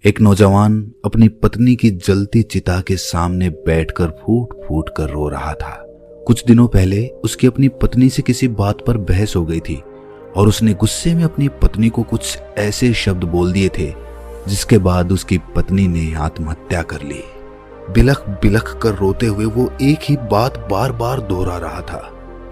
एक नौजवान अपनी पत्नी की जलती चिता के सामने बैठकर फूट फूट कर रो रहा था। कुछ दिनों पहले उसकी अपनी पत्नी से किसी बात पर बहस हो गई थी और उसने गुस्से में अपनी पत्नी को कुछ ऐसे शब्द बोल दिए थे जिसके बाद उसकी पत्नी ने आत्महत्या कर ली। बिलख बिलख कर रोते हुए वो एक ही बात बार बार दोहरा रहा था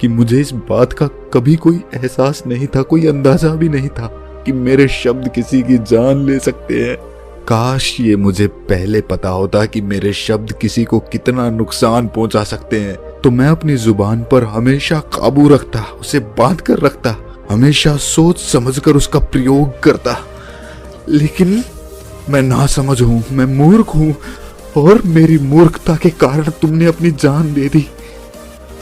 कि मुझे इस बात का कभी कोई एहसास नहीं था, कोई अंदाजा भी नहीं था कि मेरे शब्द किसी की जान ले सकते हैं। काश ये मुझे पहले पता होता कि मेरे शब्द किसी को कितना नुकसान पहुंचा सकते हैं, तो मैं अपनी जुबान पर हमेशा काबू रखता, उसे बांध कर रखता, हमेशा सोच समझकर उसका प्रयोग करता। लेकिन मैं नासमझ हूँ, मैं मूर्ख हूँ और मेरी मूर्खता के कारण तुमने अपनी जान दे दी।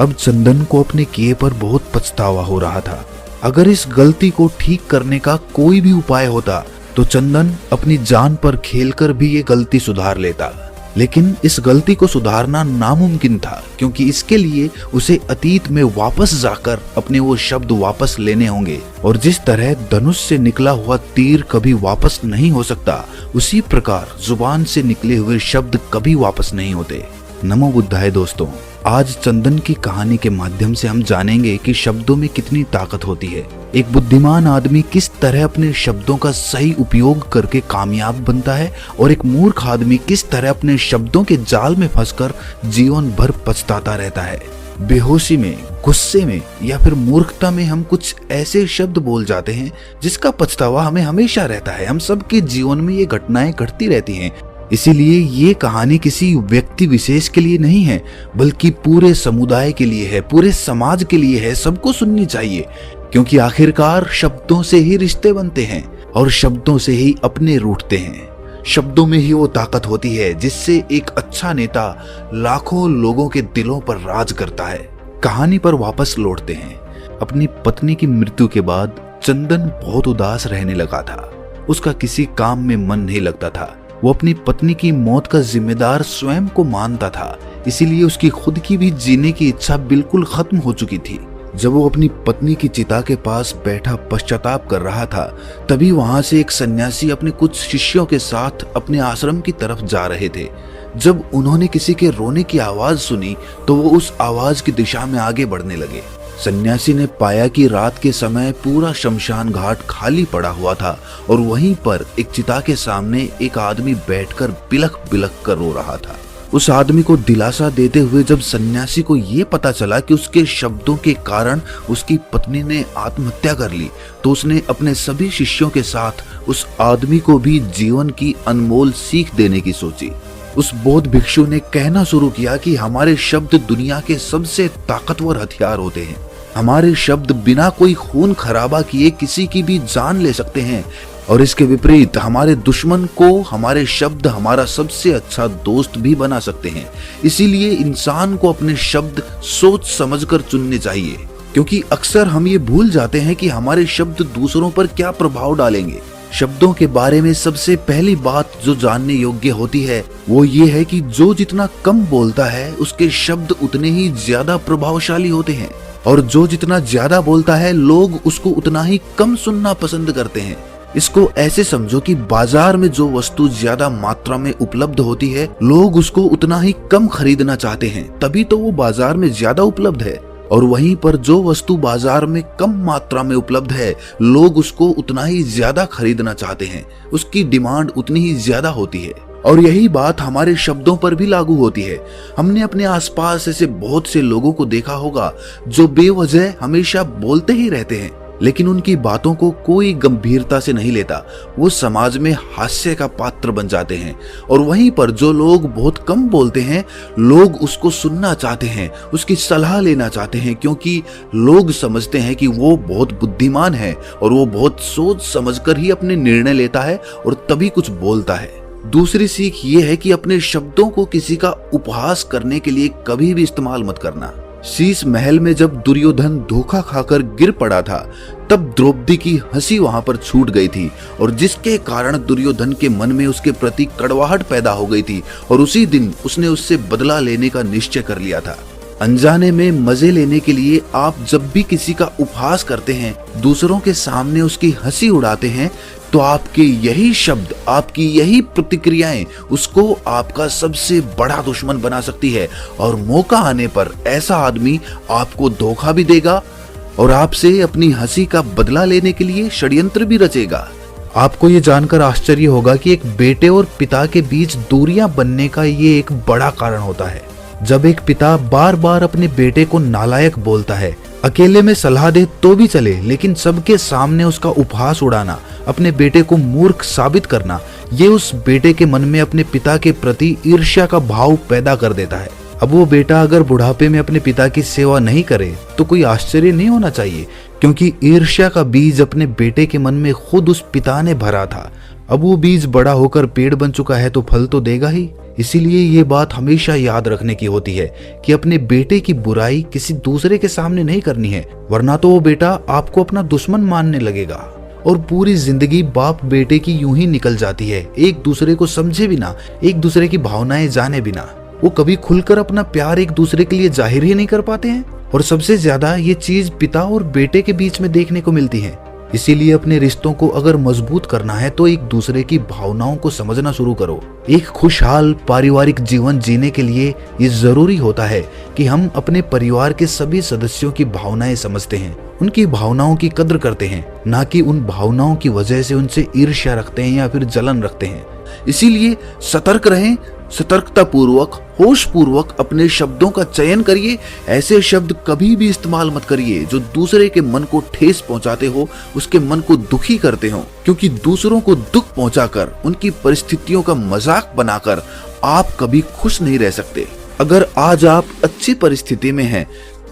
अब चंदन को अपने किए पर बहुत पछतावा हो रहा था। अगर इस गलती को ठीक करने का कोई भी उपाय होता तो चंदन अपनी जान पर खेलकर भी ये गलती सुधार लेता, लेकिन इस गलती को सुधारना नामुमकिन था क्योंकि इसके लिए उसे अतीत में वापस जाकर अपने वो शब्द वापस लेने होंगे। और जिस तरह धनुष से निकला हुआ तीर कभी वापस नहीं हो सकता, उसी प्रकार जुबान से निकले हुए शब्द कभी वापस नहीं होते। नमो बुद्धाय दोस्तों, आज चंदन की कहानी के माध्यम से हम जानेंगे कि शब्दों में कितनी ताकत होती है। एक बुद्धिमान आदमी किस तरह अपने शब्दों का सही उपयोग करके कामयाब बनता है और एक मूर्ख आदमी किस तरह अपने शब्दों के जाल में फंसकर जीवन भर पछताता रहता है। बेहोशी में, गुस्से में या फिर मूर्खता में हम कुछ ऐसे शब्द बोल जाते हैं जिसका पछतावा हमें हमेशा रहता है। हम सबके जीवन में ये घटनाएं घटती रहती हैं। इसीलिए ये कहानी किसी व्यक्ति विशेष के लिए नहीं है, बल्कि पूरे समुदाय के लिए है, पूरे समाज के लिए है। सबको सुननी चाहिए क्योंकि आखिरकार शब्दों से ही रिश्ते बनते हैं और शब्दों से ही अपने रूठते हैं। शब्दों में ही वो ताकत होती है जिससे एक अच्छा नेता लाखों लोगों के दिलों पर राज करता है। कहानी पर वापस लौटते हैं। अपनी पत्नी की मृत्यु के बाद चंदन बहुत उदास रहने लगा था। उसका किसी काम में मन नहीं लगता था। वो अपनी पत्नी की मौत का जिम्मेदार स्वयं को मानता था, इसीलिए उसकी खुद की भी जीने की इच्छा बिल्कुल खत्म हो चुकी थी। जब वो अपनी पत्नी की चिता के पास बैठा पश्चाताप कर रहा था, तभी वहां से एक सन्यासी अपने कुछ शिष्यों के साथ अपने आश्रम की तरफ जा रहे थे। जब उन्होंने किसी के रोने की आवाज सुनी तो वो उस आवाज की दिशा में आगे बढ़ने लगे। सन्यासी ने पाया कि रात के समय पूरा शमशान घाट खाली पड़ा हुआ था और वहीं पर एक चिता के सामने एक आदमी बैठकर बिलख बिलख कर रो रहा था। उस आदमी को दिलासा देते हुए जब सन्यासी को ये पता चला कि उसके शब्दों के कारण उसकी पत्नी ने आत्महत्या कर ली, तो उसने अपने सभी शिष्यों के साथ उस आदमी को भी जीवन की अनमोल सीख देने की सोची। उस बौद्ध भिक्षु ने कहना शुरू किया कि हमारे शब्द दुनिया के सबसे ताकतवर हथियार होते हैं। हमारे शब्द बिना कोई खून खराबा किए किसी की भी जान ले सकते हैं और इसके विपरीत हमारे दुश्मन को हमारे शब्द हमारा सबसे अच्छा दोस्त भी बना सकते हैं। इसीलिए इंसान को अपने शब्द सोच समझकर चुनने चाहिए, क्योंकि अक्सर हम ये भूल जाते हैं कि हमारे शब्द दूसरों पर क्या प्रभाव डालेंगे। शब्दों के बारे में सबसे पहली बात जो जानने योग्य होती है वो ये है कि जो जितना कम बोलता है उसके शब्द उतने ही ज्यादा प्रभावशाली होते हैं, और जो जितना ज्यादा बोलता है लोग उसको उतना ही कम सुनना पसंद करते हैं। इसको ऐसे समझो कि बाजार में जो वस्तु ज्यादा मात्रा में उपलब्ध होती है लोग उसको उतना ही कम खरीदना चाहते हैं, तभी तो वो बाजार में ज्यादा उपलब्ध है। और वहीं पर जो वस्तु बाजार में कम मात्रा में उपलब्ध है लोग उसको उतना ही ज्यादा खरीदना चाहते हैं, उसकी डिमांड उतनी ही ज्यादा होती है। और यही बात हमारे शब्दों पर भी लागू होती है। हमने अपने आसपास ऐसे बहुत से लोगों को देखा होगा जो बेवजह हमेशा बोलते ही रहते हैं, लेकिन उनकी बातों को कोई गंभीरता से नहीं लेता। वो समाज में हास्य का पात्र बन जाते हैं। और वहीं पर जो लोग बहुत कम बोलते हैं लोग उसको सुनना चाहते हैं, उसकी सलाह लेना चाहते हैं, क्योंकि लोग समझते हैं कि वो बहुत बुद्धिमान है और वो बहुत सोच समझकर ही अपने निर्णय लेता है और तभी कुछ बोलता है। दूसरी सीख ये है कि अपने शब्दों को किसी का उपहास करने के लिए कभी भी इस्तेमाल मत करना। शीश महल में जब दुर्योधन धोखा खाकर गिर पड़ा था तब द्रौपदी की हंसी वहां पर छूट गई थी, और जिसके कारण दुर्योधन के मन में उसके प्रति कड़वाहट पैदा हो गई थी और उसी दिन उसने उससे बदला लेने का निश्चय कर लिया था। अनजाने में मजे लेने के लिए आप जब भी किसी का उपहास करते हैं, दूसरों के सामने उसकी हंसी उड़ाते हैं, तो आपके यही शब्द, आपकी यही प्रतिक्रियाएं उसको आपका सबसे बड़ा दुश्मन बना सकती है। और मौका आने पर ऐसा आदमी आपको धोखा भी देगा और आपसे अपनी हंसी का बदला लेने के लिए षड्यंत्र भी रचेगा। आपको ये जानकर आश्चर्य होगा कि एक बेटे और पिता के बीच दूरियां बनने का ये एक बड़ा कारण होता है। जब एक पिता बार बार अपने बेटे को नालायक बोलता है, अकेले में सलाह दे तो भी चले, लेकिन सबके सामने उसका उपहास उड़ाना, अपने बेटे को मूर्ख साबित करना, ये उस बेटे के मन में अपने पिता के प्रति ईर्ष्या का भाव पैदा कर देता है। अब वो बेटा अगर बुढ़ापे में अपने पिता की सेवा नहीं करे तो कोई आश्चर्य नहीं होना चाहिए, क्योंकि ईर्ष्या का बीज अपने बेटे के मन में खुद उस पिता ने भरा था। अब वो बीज बड़ा होकर पेड़ बन चुका है तो फल तो देगा ही। इसीलिए ये बात हमेशा याद रखने की होती है कि अपने बेटे की बुराई किसी दूसरे के सामने नहीं करनी है, वरना तो वो बेटा आपको अपना दुश्मन मानने लगेगा और पूरी जिंदगी बाप बेटे की यूं ही निकल जाती है, एक दूसरे को समझे बिना, एक दूसरे की भावनाएं जाने बिना। वो कभी खुलकर अपना प्यार एक दूसरे के लिए जाहिर ही नहीं कर पाते हैं। और सबसे ज्यादा ये चीज पिता और बेटे के बीच में देखने को मिलती है। इसीलिए अपने रिश्तों को अगर मजबूत करना है तो एक दूसरे की भावनाओं को समझना शुरू करो। एक खुशहाल पारिवारिक जीवन जीने के लिए ये जरूरी होता है कि हम अपने परिवार के सभी सदस्यों की भावनाएं समझते हैं, उनकी भावनाओं की कद्र करते हैं, ना कि उन भावनाओं की वजह से उनसे ईर्ष्या रखते हैं या फिर जलन रखते हैं। इसीलिए सतर्क रहें, सतर्कता पूर्वक, होश पूर्वक अपने शब्दों का चयन करिए। ऐसे शब्द कभी भी इस्तेमाल मत करिए जो दूसरे के मन को ठेस पहुंचाते हो, उसके मन को दुखी करते हो, क्योंकि दूसरों को दुख पहुंचाकर, उनकी परिस्थितियों का मजाक बनाकर आप कभी खुश नहीं रह सकते। अगर आज आप अच्छी परिस्थिति में हैं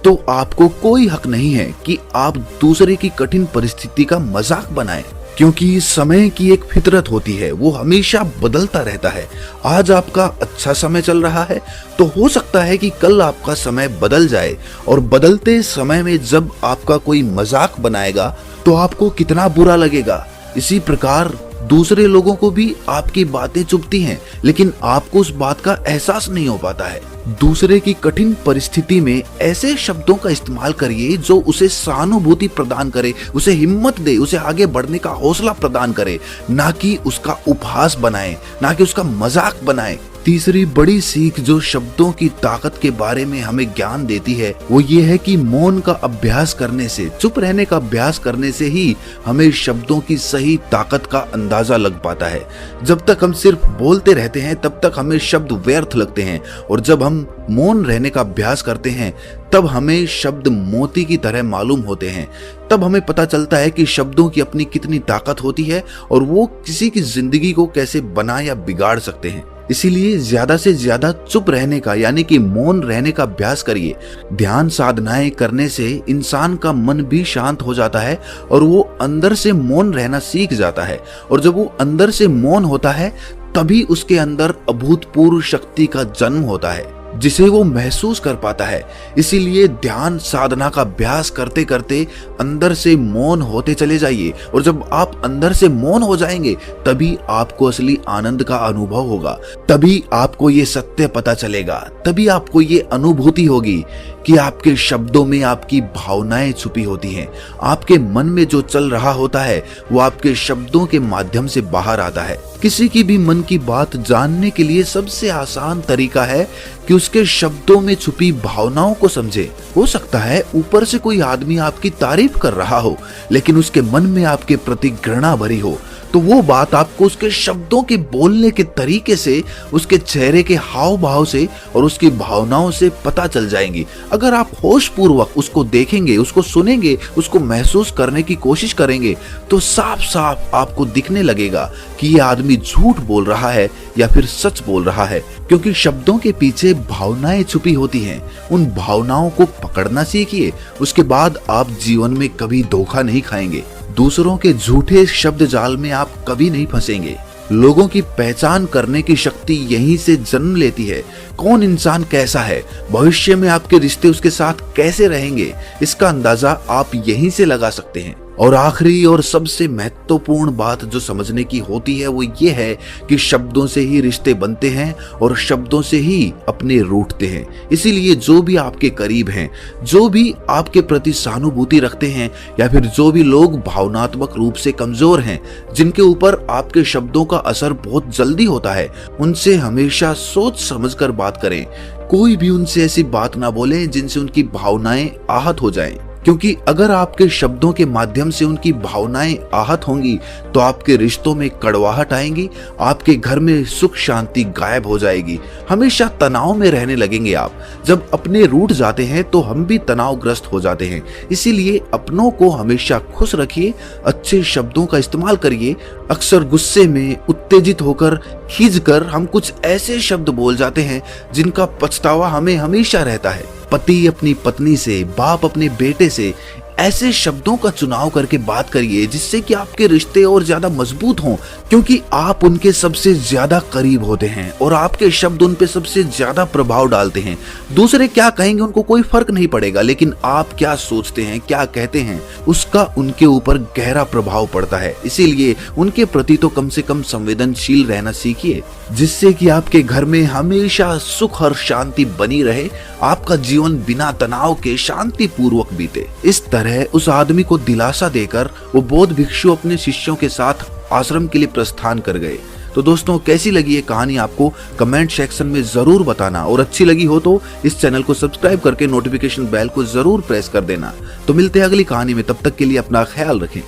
तो आपको कोई हक नहीं है कि आप दूसरे की कठिन परिस्थिति का मजाक बनाएं, क्योंकि समय की एक फितरत होती है, वो हमेशा बदलता रहता है। आज आपका अच्छा समय चल रहा है तो हो सकता है कि कल आपका समय बदल जाए, और बदलते समय में जब आपका कोई मजाक बनाएगा तो आपको कितना बुरा लगेगा। इसी प्रकार दूसरे लोगों को भी आपकी बातें चुभती हैं, लेकिन आपको उस बात का एहसास नहीं हो पाता है। दूसरे की कठिन परिस्थिति में ऐसे शब्दों का इस्तेमाल करिए जो उसे सहानुभूति प्रदान करे, उसे हिम्मत दे, उसे आगे बढ़ने का हौसला प्रदान करे, ना कि उसका उपहास बनाए, ना कि उसका मजाक बनाए। तीसरी बड़ी सीख जो शब्दों की ताकत के बारे में हमें ज्ञान देती है वो ये है कि मौन का अभ्यास करने से, चुप रहने का अभ्यास करने से ही हमें शब्दों की सही ताकत का अंदाजा लग पाता है। जब तक हम सिर्फ बोलते रहते हैं तब तक हमें शब्द व्यर्थ लगते हैं, और जब हम मौन रहने का अभ्यास करते हैं तब हमें शब्द मोती की तरह मालूम होते हैं। तब हमें पता चलता है कि शब्दों की अपनी कितनी ताकत होती है और वो किसी की जिंदगी को कैसे बना या बिगाड़ सकते हैं। इसीलिए ज्यादा से ज्यादा चुप रहने का, यानी कि मौन रहने का अभ्यास करिए। ध्यान साधनाएं करने से इंसान का मन भी शांत हो जाता है और वो अंदर से मौन रहना सीख जाता है, और जब वो अंदर से मौन होता है तभी उसके अंदर अभूतपूर्व शक्ति का जन्म होता है जिसे वो महसूस कर पाता है। इसीलिए ध्यान साधना का अभ्यास करते करते अंदर से मौन होते चले जाइए, और जब आप अंदर से मौन हो जाएंगे तभी आपको असली आनंद का अनुभव होगा, तभी आपको ये सत्य पता चलेगा, तभी आपको ये अनुभूति होगी कि आपके शब्दों में आपकी भावनाएं छुपी होती हैं। आपके मन में जो चल रहा होता है वो आपके शब्दों के माध्यम से बाहर आता है। किसी की भी मन की बात जानने के लिए सबसे आसान तरीका है कि उसके शब्दों में छुपी भावनाओं को समझे। हो सकता है ऊपर से कोई आदमी आपकी तारीफ कर रहा हो, लेकिन उसके मन में आपके प्रति घृणा भरी हो, तो वो बात आपको उसके शब्दों के बोलने के तरीके से, उसके चेहरे के हाव भाव से और उसकी भावनाओं से पता चल जाएंगी। अगर आप होश पूर्वक उसको देखेंगे, उसको सुनेंगे, उसको महसूस करने की कोशिश करेंगे तो साफ साफ आपको दिखने लगेगा कि ये आदमी झूठ बोल रहा है या फिर सच बोल रहा है, क्योंकि शब्दों के पीछे भावनाएं छुपी होती हैं। उन भावनाओं को पकड़ना सीखिए, उसके बाद आप जीवन में कभी धोखा नहीं खाएंगे। दूसरों के झूठे शब्द जाल में आप कभी नहीं फंसेंगे। लोगों की पहचान करने की शक्ति यहीं से जन्म लेती है। कौन इंसान कैसा है, भविष्य में आपके रिश्ते उसके साथ कैसे रहेंगे, इसका अंदाजा आप यहीं से लगा सकते हैं। और आखिरी और सबसे महत्वपूर्ण बात जो समझने की होती है वो ये है कि शब्दों से ही रिश्ते बनते हैं और शब्दों से ही अपने रूठते हैं। इसीलिए जो भी आपके करीब हैं, जो भी आपके प्रति सहानुभूति रखते हैं, या फिर जो भी लोग भावनात्मक रूप से कमजोर हैं, जिनके ऊपर आपके शब्दों का असर बहुत जल्दी होता है, उनसे हमेशा सोच समझकर बात करें। कोई भी उनसे ऐसी बात ना बोले जिनसे उनकी भावनाएं आहत हो जाएं। क्योंकि अगर आपके शब्दों के माध्यम से उनकी भावनाएं आहत होंगी तो आपके रिश्तों में कड़वाहट आएंगी, आपके घर में सुख शांति गायब हो जाएगी, हमेशा तनाव में रहने लगेंगे आप। जब अपने रूठ जाते हैं तो हम भी तनावग्रस्त हो जाते हैं। इसीलिए अपनों को हमेशा खुश रखिए, अच्छे शब्दों का इस्तेमाल करिए। अक्सर गुस्से में उत्तेजित होकर खींचकर हम कुछ ऐसे शब्द बोल जाते हैं जिनका पछतावा हमें हमेशा रहता है। पति अपनी पत्नी से, बाप अपने बेटे से ऐसे शब्दों का चुनाव करके बात करिए जिससे कि आपके रिश्ते और ज्यादा मजबूत हों, क्योंकि आप उनके सबसे ज्यादा करीब होते हैं और आपके शब्द उन पे सबसे ज्यादा प्रभाव डालते हैं। दूसरे क्या कहेंगे उनको कोई फर्क नहीं पड़ेगा, लेकिन आप क्या सोचते हैं, क्या कहते हैं, उसका उनके ऊपर गहरा प्रभाव पड़ता है। इसीलिए उनके प्रति तो कम से कम संवेदनशील रहना सीखिए, जिससे कि आपके घर में हमेशा सुख और शांति बनी रहे, आपका जीवन बिना तनाव के शांति पूर्वक बीते। इस तरह उस आदमी को दिलासा देकर वो बौद्ध भिक्षु अपने शिष्यों के साथ आश्रम के लिए प्रस्थान कर गए। तो दोस्तों, कैसी लगी ये कहानी आपको कमेंट सेक्शन में जरूर बताना, और अच्छी लगी हो तो इस चैनल को सब्सक्राइब करके नोटिफिकेशन बेल को जरूर प्रेस कर देना। तो मिलते हैं अगली कहानी में, तब तक के लिए अपना ख्याल रखें।